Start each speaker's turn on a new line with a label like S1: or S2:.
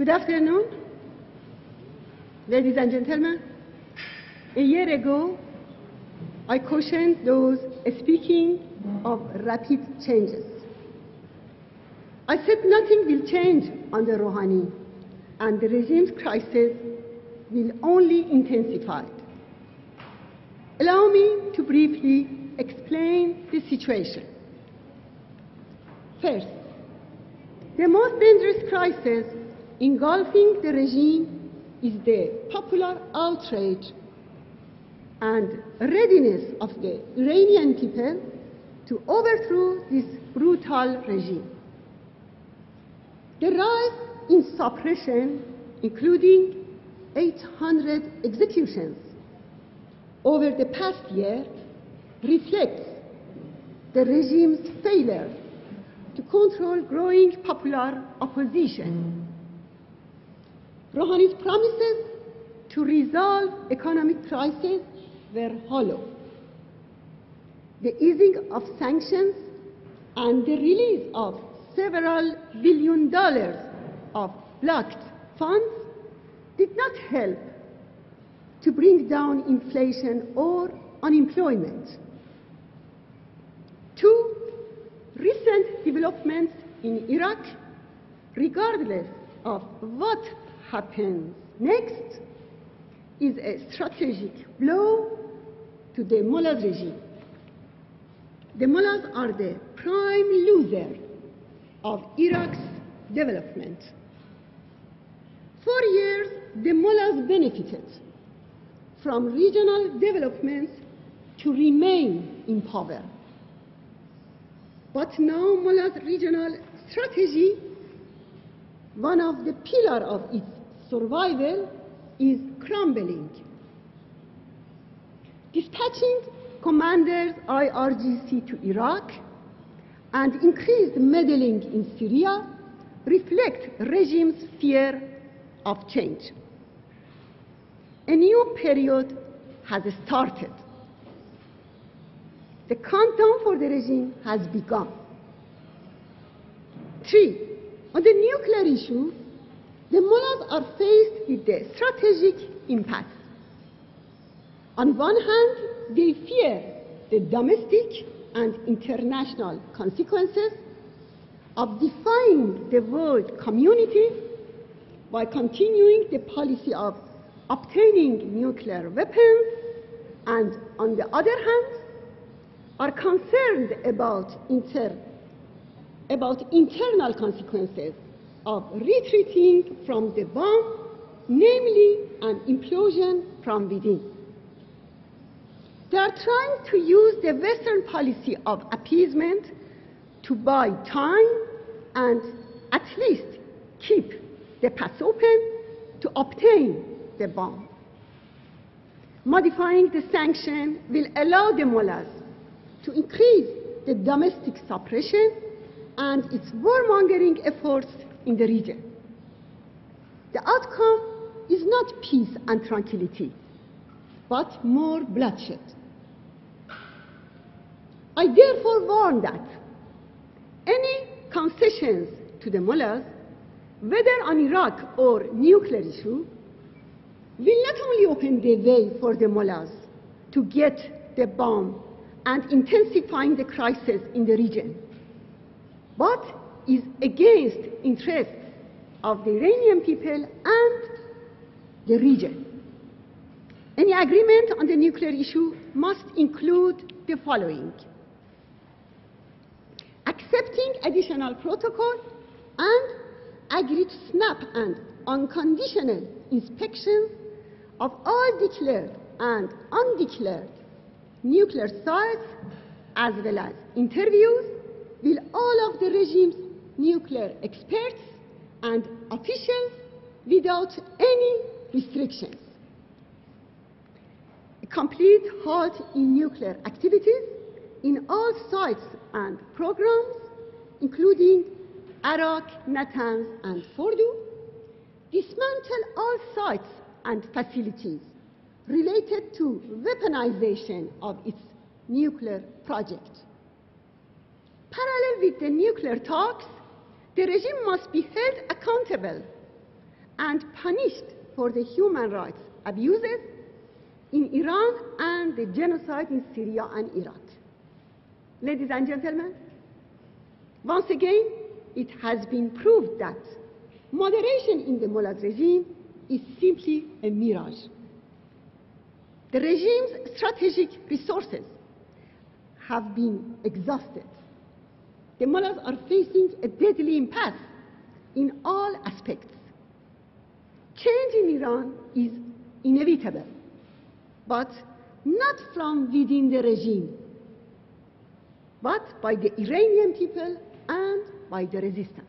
S1: Good afternoon, ladies and gentlemen. A year ago, I cautioned those speaking of rapid changes. I said nothing will change under Rouhani, and the regime's crisis will only intensify. Allow me to briefly explain the situation. First, the most dangerous crisis engulfing the regime is the popular outrage and readiness of the Iranian people to overthrow this brutal regime. The rise in suppression, including 800 executions over the past year, reflects the regime's failure to control growing popular opposition. Rouhani's promises to resolve economic crisis were hollow. The easing of sanctions and the release of several $1 billion of blocked funds did not help to bring down inflation or unemployment. Two, recent developments in Iraq, regardless of what happens next, is a strategic blow to the mullahs regime. The mullahs are the prime loser of Iraq's development. For years, the mullahs benefited from regional developments to remain in power. But now mullahs' regional strategy, one of the pillars of its survival, is crumbling. Dispatching commanders IRGC to Iraq and increased meddling in Syria reflect the regime's fear of change. A new period has started. The countdown for the regime has begun. Three, on the nuclear issue, the mullahs are faced with the strategic impasse. On one hand, they fear the domestic and international consequences of defying the world community by continuing the policy of obtaining nuclear weapons, and on the other hand, are concerned about internal consequences of retreating from the bomb, namely an implosion from within. They are trying to use the Western policy of appeasement to buy time and at least keep the path open to obtain the bomb. Modifying the sanction will allow the mullahs to increase the domestic suppression and its warmongering efforts in the region. The outcome is not peace and tranquility, but more bloodshed. I therefore warn that any concessions to the mullahs, whether on Iraq or nuclear issue, will not only open the way for the mullahs to get the bomb and intensifying the crisis in the region, but is against interests of the Iranian people and the region. Any agreement on the nuclear issue must include the following: accepting additional protocol and agreed snap and unconditional inspections of all declared and undeclared nuclear sites, as well as interviews with all of the regime's nuclear experts and officials without any restrictions. A complete halt in nuclear activities in all sites and programs, including Arak, Natanz, and Fordo. Dismantle all sites and facilities related to weaponization of its nuclear project. Parallel with the nuclear talks, the regime must be held accountable and punished for the human rights abuses in Iran and the genocide in Syria and Iraq. Ladies and gentlemen, once again, it has been proved that moderation in the mullahs regime is simply a mirage. The regime's strategic resources have been exhausted. The mullahs are facing a deadly impasse in all aspects. Change in Iran is inevitable, but not from within the regime, but by the Iranian people and by the resistance.